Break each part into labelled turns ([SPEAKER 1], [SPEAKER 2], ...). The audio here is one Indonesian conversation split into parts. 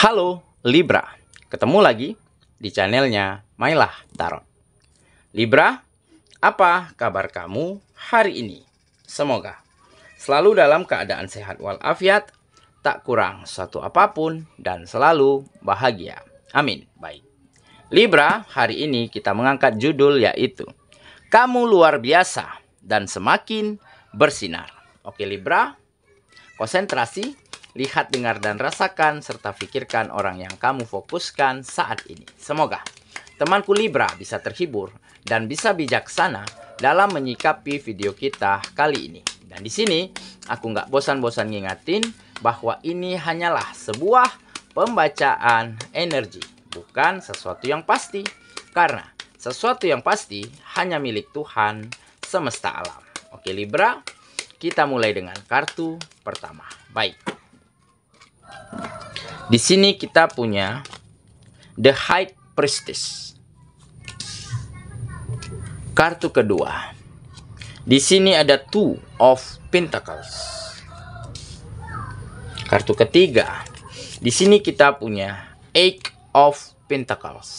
[SPEAKER 1] Halo Libra, ketemu lagi di channelnya Mailah Tarot. Libra, apa kabar kamu hari ini? Semoga selalu dalam keadaan sehat walafiat, tak kurang suatu apapun, dan selalu bahagia. Amin. Baik. Libra, hari ini kita mengangkat judul yaitu Kamu Luar Biasa dan Semakin Bersinar. Oke Libra, konsentrasi. Lihat, dengar, dan rasakan, serta pikirkan orang yang kamu fokuskan saat ini. Semoga temanku Libra bisa terhibur dan bisa bijaksana dalam menyikapi video kita kali ini. Dan di sini, aku nggak bosan-bosan ngingatin bahwa ini hanyalah sebuah pembacaan energi, bukan sesuatu yang pasti. Karena sesuatu yang pasti hanya milik Tuhan semesta alam. Oke Libra, kita mulai dengan kartu pertama. Baik. Di sini kita punya The High Priestess. Kartu kedua. Di sini ada Two of Pentacles. Kartu ketiga. Di sini kita punya Eight of Pentacles.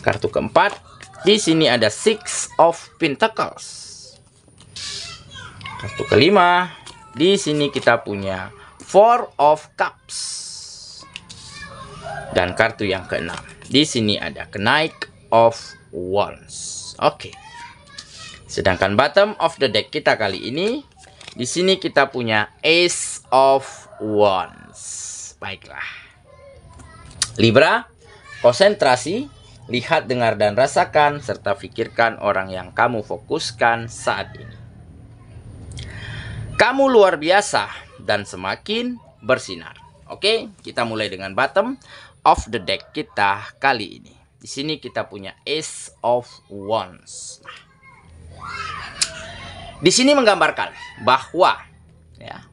[SPEAKER 1] Kartu keempat. Di sini ada Six of Pentacles. Kartu kelima. Di sini kita punya Four of Cups. Dan kartu yang keenam. Di sini ada Knight of Wands. Oke. Sedangkan bottom of the deck kita kali ini, di sini kita punya Ace of Wands. Baiklah. Libra, konsentrasi, lihat, dengar, dan rasakan, serta pikirkan orang yang kamu fokuskan saat ini. Kamu luar biasa dan semakin bersinar. Oke, kita mulai dengan bottom of the deck kita kali ini. Di sini kita punya Ace of Wands. Di sini menggambarkan bahwa ya,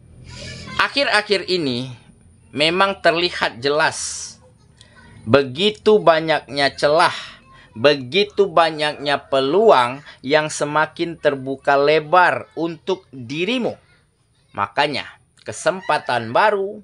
[SPEAKER 1] akhir-akhir ini memang terlihat jelas begitu banyaknya celah, begitu banyaknya peluang yang semakin terbuka lebar untuk dirimu. Makanya kesempatan baru,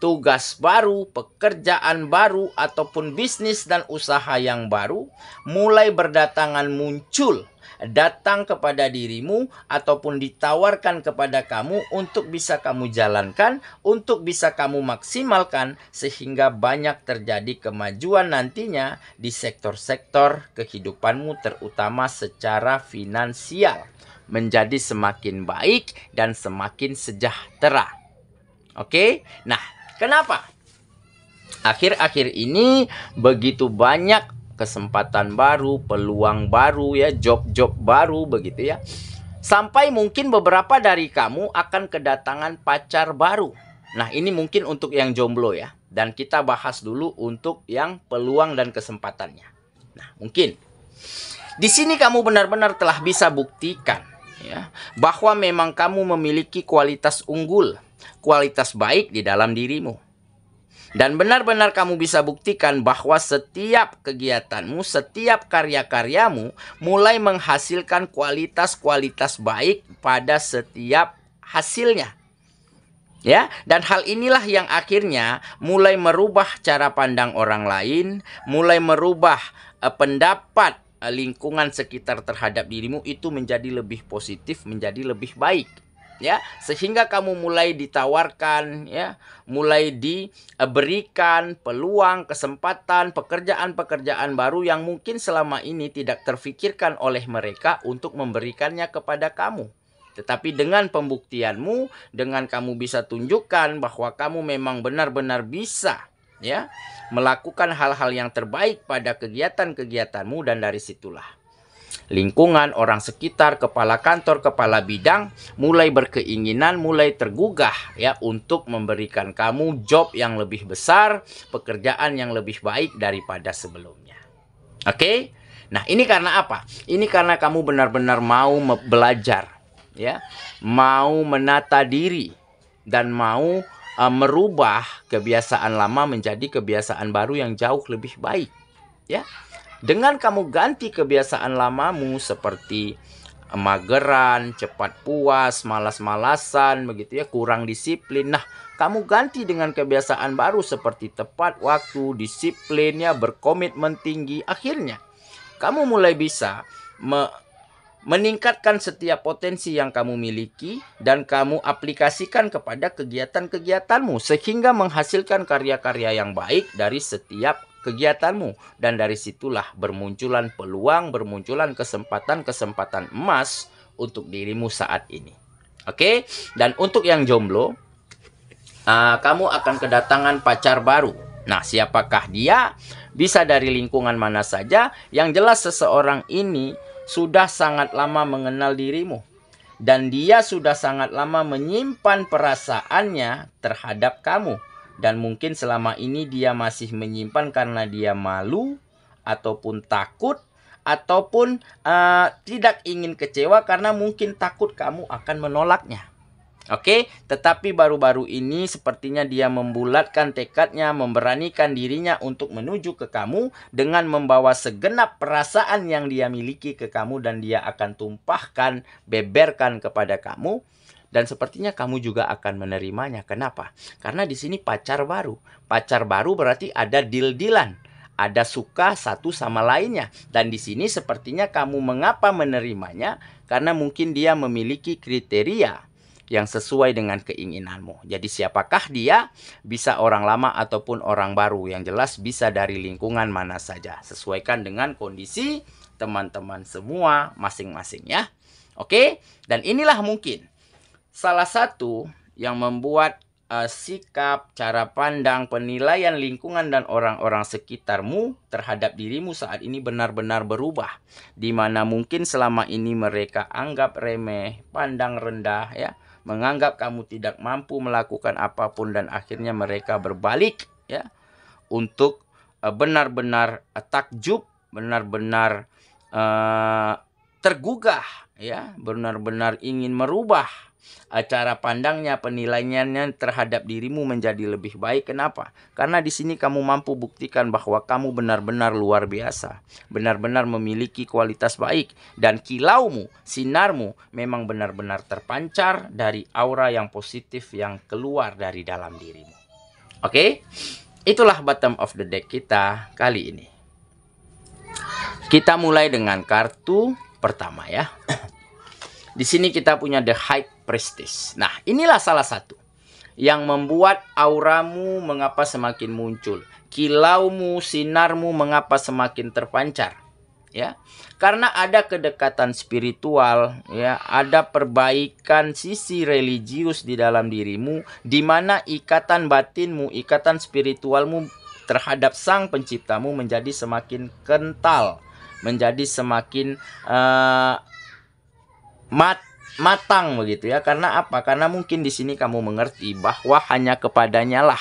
[SPEAKER 1] tugas baru, pekerjaan baru, ataupun bisnis dan usaha yang baru mulai berdatangan muncul, datang kepada dirimu ataupun ditawarkan kepada kamu untuk bisa kamu jalankan, untuk bisa kamu maksimalkan, sehingga banyak terjadi kemajuan nantinya di sektor-sektor kehidupanmu, terutama secara finansial, menjadi semakin baik dan semakin sejahtera. Oke, nah kenapa? Akhir-akhir ini begitu banyak kesempatan baru, peluang baru ya, job-job baru begitu ya. Sampai mungkin beberapa dari kamu akan kedatangan pacar baru. Nah ini mungkin untuk yang jomblo ya. Dan kita bahas dulu untuk yang peluang dan kesempatannya. Nah mungkin di sini kamu benar-benar telah bisa buktikan ya, bahwa memang kamu memiliki kualitas unggul, kualitas baik di dalam dirimu. Dan benar-benar kamu bisa buktikan bahwa setiap kegiatanmu, setiap karya-karyamu mulai menghasilkan kualitas-kualitas baik pada setiap hasilnya. Ya, dan hal inilah yang akhirnya mulai merubah cara pandang orang lain, mulai merubah pendapat lingkungan sekitar terhadap dirimu itu menjadi lebih positif, menjadi lebih baik. Ya, sehingga kamu mulai ditawarkan ya, mulai diberikan peluang, kesempatan, pekerjaan-pekerjaan baru yang mungkin selama ini tidak terfikirkan oleh mereka untuk memberikannya kepada kamu. Tetapi dengan pembuktianmu, dengan kamu bisa tunjukkan bahwa kamu memang benar-benar bisa ya, melakukan hal-hal yang terbaik pada kegiatan-kegiatanmu, dan dari situlah lingkungan, orang sekitar, kepala kantor, kepala bidang mulai berkeinginan, mulai tergugah ya untuk memberikan kamu job yang lebih besar, pekerjaan yang lebih baik daripada sebelumnya. Oke? Nah, ini karena apa? Ini karena kamu benar-benar mau belajar ya, mau menata diri dan mau merubah kebiasaan lama menjadi kebiasaan baru yang jauh lebih baik ya. Dengan kamu ganti kebiasaan lamamu seperti mageran, cepat puas, malas-malasan begitu ya, kurang disiplin. Nah, kamu ganti dengan kebiasaan baru seperti tepat waktu, disiplinnya, berkomitmen tinggi. Akhirnya, kamu mulai bisa meningkatkan setiap potensi yang kamu miliki dan kamu aplikasikan kepada kegiatan-kegiatanmu sehingga menghasilkan karya-karya yang baik dari setiap kegiatanmu. Dan dari situlah bermunculan peluang, bermunculan kesempatan-kesempatan emas untuk dirimu saat ini. Oke, dan untuk yang jomblo, kamu akan kedatangan pacar baru. Nah, siapakah dia? Bisa dari lingkungan mana saja. Yang jelas seseorang ini sudah sangat lama mengenal dirimu. Dan dia sudah sangat lama menyimpan perasaannya terhadap kamu. Dan mungkin selama ini dia masih menyimpan karena dia malu, ataupun takut, ataupun tidak ingin kecewa karena mungkin takut kamu akan menolaknya. Oke, tetapi baru-baru ini sepertinya dia membulatkan tekadnya, memberanikan dirinya untuk menuju ke kamu dengan membawa segenap perasaan yang dia miliki ke kamu dan dia akan tumpahkan, beberkan kepada kamu. Dan sepertinya kamu juga akan menerimanya. Kenapa? Karena di sini pacar baru. Pacar baru berarti ada deal-dealan. Ada suka satu sama lainnya. Dan di sini sepertinya kamu mengapa menerimanya? Karena mungkin dia memiliki kriteria yang sesuai dengan keinginanmu. Jadi siapakah dia? Bisa orang lama ataupun orang baru. Yang jelas bisa dari lingkungan mana saja. Sesuaikan dengan kondisi teman-teman semua masing-masing ya. Oke? Dan inilah mungkin salah satu yang membuat sikap, cara pandang, penilaian lingkungan dan orang-orang sekitarmu terhadap dirimu saat ini benar-benar berubah. Di mana mungkin selama ini mereka anggap remeh, pandang rendah ya, menganggap kamu tidak mampu melakukan apapun dan akhirnya mereka berbalik ya untuk benar-benar takjub, benar-benar tergugah ya, benar-benar ingin merubah cara pandangnya, penilaiannya terhadap dirimu menjadi lebih baik. Kenapa? Karena di sini kamu mampu buktikan bahwa kamu benar-benar luar biasa, benar-benar memiliki kualitas baik, dan kilaumu, sinarmu memang benar-benar terpancar dari aura yang positif yang keluar dari dalam dirimu. Oke? Itulah bottom of the deck kita kali ini. Kita mulai dengan kartu pertama ya. Di sini kita punya The High Priestess. Nah, inilah salah satu yang membuat auramu mengapa semakin muncul, kilaumu, sinarmu mengapa semakin terpancar. Ya, karena ada kedekatan spiritual, ya, ada perbaikan sisi religius di dalam dirimu, di mana ikatan batinmu, ikatan spiritualmu terhadap Sang Penciptamu menjadi semakin kental, menjadi semakin matang begitu ya. Karena apa? Karena mungkin di sini kamu mengerti bahwa hanya kepadanya lah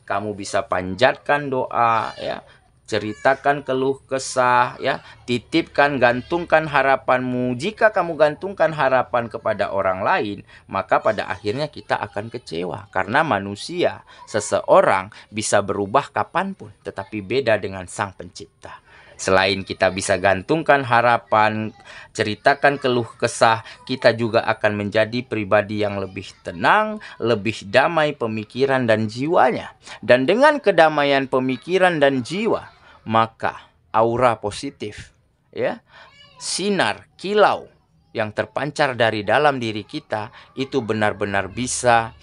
[SPEAKER 1] kamu bisa panjatkan doa ya, ceritakan keluh kesah ya, titipkan, gantungkan harapanmu. Jika kamu gantungkan harapan kepada orang lain, maka pada akhirnya kita akan kecewa. Karena manusia, seseorang bisa berubah kapanpun, tetapi beda dengan Sang Pencipta. Selain kita bisa gantungkan harapan, ceritakan keluh kesah, kita juga akan menjadi pribadi yang lebih tenang, lebih damai pemikiran dan jiwanya. Dan dengan kedamaian pemikiran dan jiwa, maka aura positif, ya, sinar, kilau yang terpancar dari dalam diri kita itu benar-benar bisa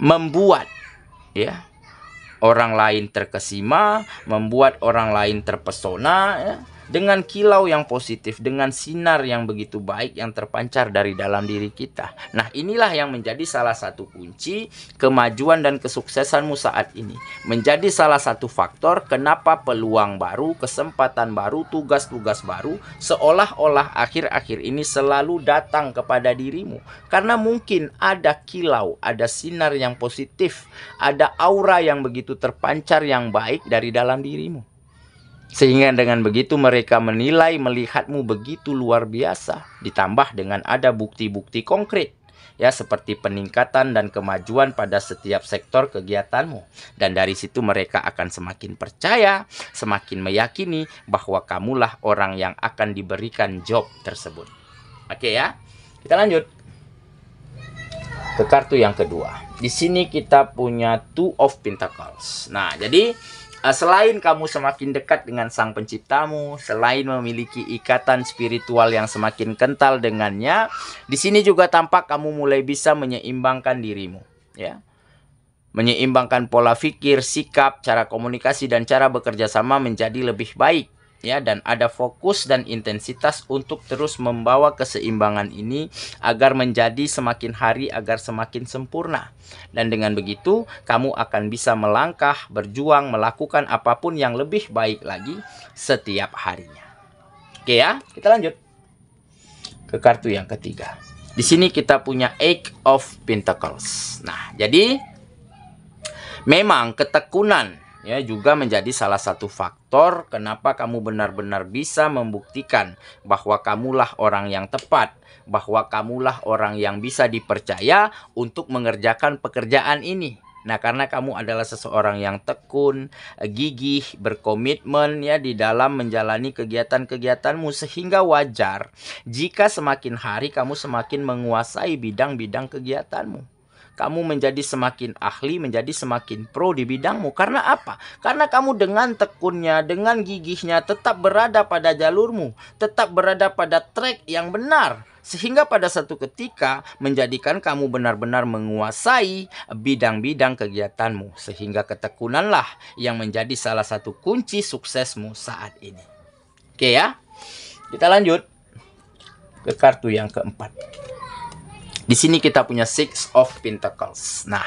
[SPEAKER 1] membuat ya orang lain terkesima, membuat orang lain terpesona ya, dengan kilau yang positif, dengan sinar yang begitu baik yang terpancar dari dalam diri kita. Nah, inilah yang menjadi salah satu kunci kemajuan dan kesuksesanmu saat ini. Menjadi salah satu faktor kenapa peluang baru, kesempatan baru, tugas-tugas baru seolah-olah akhir-akhir ini selalu datang kepada dirimu. Karena mungkin ada kilau, ada sinar yang positif, ada aura yang begitu terpancar yang baik dari dalam dirimu. Sehingga dengan begitu mereka menilai, melihatmu begitu luar biasa. Ditambah dengan ada bukti-bukti konkret ya, seperti peningkatan dan kemajuan pada setiap sektor kegiatanmu. Dan dari situ mereka akan semakin percaya, semakin meyakini bahwa kamulah orang yang akan diberikan job tersebut. Oke ya, kita lanjut. ke kartu yang kedua. Di sini kita punya Two of Pentacles. Nah, jadi selain kamu semakin dekat dengan Sang Penciptamu, selain memiliki ikatan spiritual yang semakin kental dengannya, di sini juga tampak kamu mulai bisa menyeimbangkan dirimu, ya. Menyeimbangkan pola pikir, sikap, cara komunikasi, dan cara bekerja sama menjadi lebih baik, ya. Dan ada fokus dan intensitas untuk terus membawa keseimbangan ini agar menjadi semakin hari agar semakin sempurna. Dan dengan begitu kamu akan bisa melangkah, berjuang, melakukan apapun yang lebih baik lagi setiap harinya. Oke ya, kita lanjut ke kartu yang ketiga. Di sini kita punya Eight of Pentacles. Nah, jadi memang ketekunan ya juga menjadi salah satu faktor kenapa kamu benar-benar bisa membuktikan bahwa kamulah orang yang tepat, bahwa kamulah orang yang bisa dipercaya untuk mengerjakan pekerjaan ini. Nah, karena kamu adalah seseorang yang tekun, gigih, berkomitmen ya di dalam menjalani kegiatan-kegiatanmu, sehingga wajar jika semakin hari kamu semakin menguasai bidang-bidang kegiatanmu. Kamu menjadi semakin ahli, menjadi semakin pro di bidangmu. Karena apa? Karena kamu dengan tekunnya, dengan gigihnya tetap berada pada jalurmu, tetap berada pada track yang benar. Sehingga pada satu ketika menjadikan kamu benar-benar menguasai bidang-bidang kegiatanmu. Sehingga ketekunanlah yang menjadi salah satu kunci suksesmu saat ini. Oke ya, kita lanjut ke kartu yang keempat. Di sini kita punya Six of Pentacles. Nah,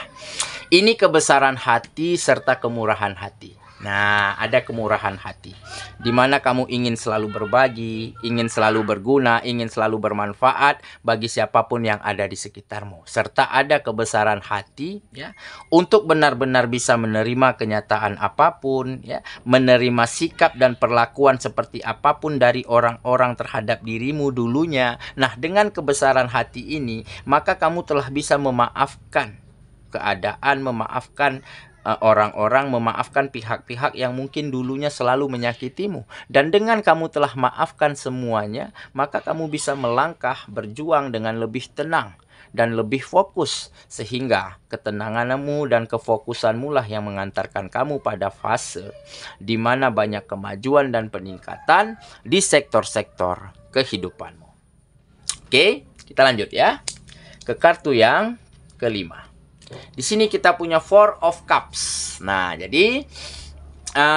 [SPEAKER 1] ini kebesaran hati serta kemurahan hati. Nah, ada kemurahan hati, di mana kamu ingin selalu berbagi, ingin selalu berguna, ingin selalu bermanfaat bagi siapapun yang ada di sekitarmu. Serta ada kebesaran hati ya, untuk benar-benar bisa menerima kenyataan apapun, ya, menerima sikap dan perlakuan seperti apapun dari orang-orang terhadap dirimu dulunya. Nah, dengan kebesaran hati ini, maka kamu telah bisa memaafkan keadaan, memaafkan orang-orang, memaafkan pihak-pihak yang mungkin dulunya selalu menyakitimu. Dan dengan kamu telah maafkan semuanya, maka kamu bisa melangkah, berjuang dengan lebih tenang dan lebih fokus. Sehingga ketenanganmu dan kefokusanmu lah yang mengantarkan kamu pada fase di mana banyak kemajuan dan peningkatan di sektor-sektor kehidupanmu. Oke, kita lanjut ya ke kartu yang kelima. Di sini kita punya Four of Cups. Nah, jadi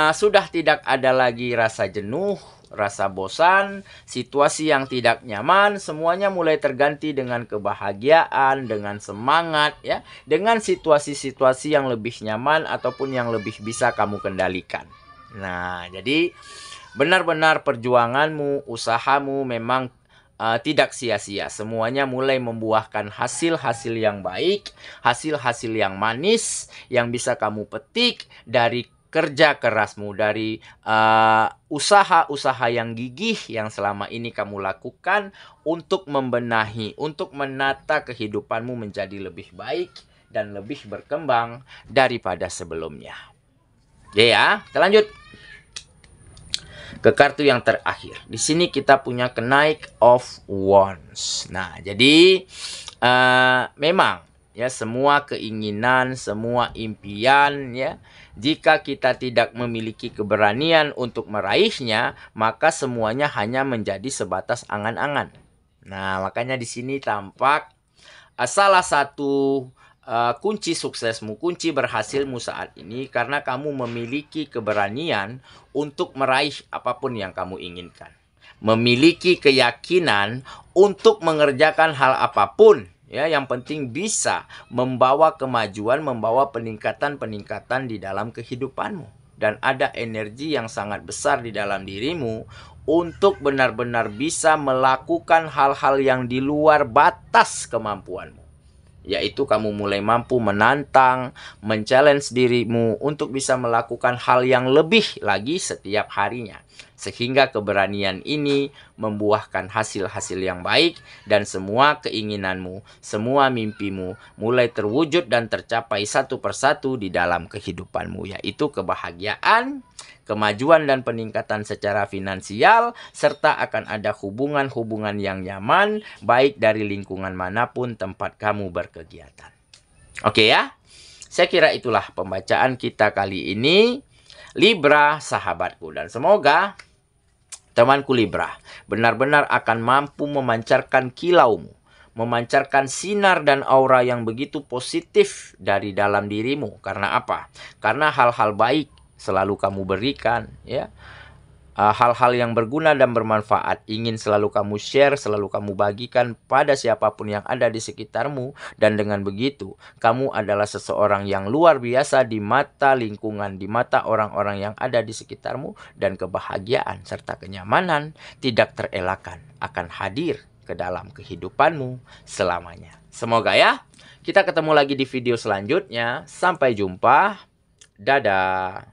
[SPEAKER 1] sudah tidak ada lagi rasa jenuh, rasa bosan, situasi yang tidak nyaman, semuanya mulai terganti dengan kebahagiaan, dengan semangat ya, dengan situasi-situasi yang lebih nyaman ataupun yang lebih bisa kamu kendalikan. Nah, jadi benar-benar perjuanganmu, usahamu memang tidak sia-sia. Semuanya mulai membuahkan hasil-hasil yang baik, hasil-hasil yang manis yang bisa kamu petik dari kerja kerasmu, dari usaha-usaha yang gigih yang selama ini kamu lakukan untuk membenahi, untuk menata kehidupanmu menjadi lebih baik dan lebih berkembang daripada sebelumnya. Ya, kita lanjut ke kartu yang terakhir. Di sini kita punya Knight of Wands. Nah, jadi memang ya semua keinginan, semua impian ya, jika kita tidak memiliki keberanian untuk meraihnya, maka semuanya hanya menjadi sebatas angan-angan. Nah, makanya di sini tampak salah satu kunci suksesmu, kunci berhasilmu saat ini karena kamu memiliki keberanian untuk meraih apapun yang kamu inginkan. Memiliki keyakinan untuk mengerjakan hal apapun ya, yang penting bisa membawa kemajuan, membawa peningkatan-peningkatan di dalam kehidupanmu. Dan ada energi yang sangat besar di dalam dirimu untuk benar-benar bisa melakukan hal-hal yang di luar batas kemampuanmu. Yaitu kamu mulai mampu menantang, men-challenge dirimu untuk bisa melakukan hal yang lebih lagi setiap harinya. Sehingga keberanian ini membuahkan hasil-hasil yang baik dan semua keinginanmu, semua mimpimu mulai terwujud dan tercapai satu persatu di dalam kehidupanmu, yaitu kebahagiaan, kemajuan dan peningkatan secara finansial, serta akan ada hubungan-hubungan yang nyaman, baik dari lingkungan manapun tempat kamu berkegiatan. Oke ya? Saya kira itulah pembacaan kita kali ini. Libra, sahabatku. Dan semoga temanku Libra benar-benar akan mampu memancarkan kilaumu, memancarkan sinar dan aura yang begitu positif dari dalam dirimu. Karena apa? Karena hal-hal baik selalu kamu berikan, ya. Hal-hal yang berguna dan bermanfaat ingin selalu kamu share, selalu kamu bagikan pada siapapun yang ada di sekitarmu. Dan dengan begitu, kamu adalah seseorang yang luar biasa di mata lingkungan, di mata orang-orang yang ada di sekitarmu. Dan kebahagiaan serta kenyamanan tidak terelakkan akan hadir ke dalam kehidupanmu selamanya. Semoga ya, kita ketemu lagi di video selanjutnya. Sampai jumpa. Dadah.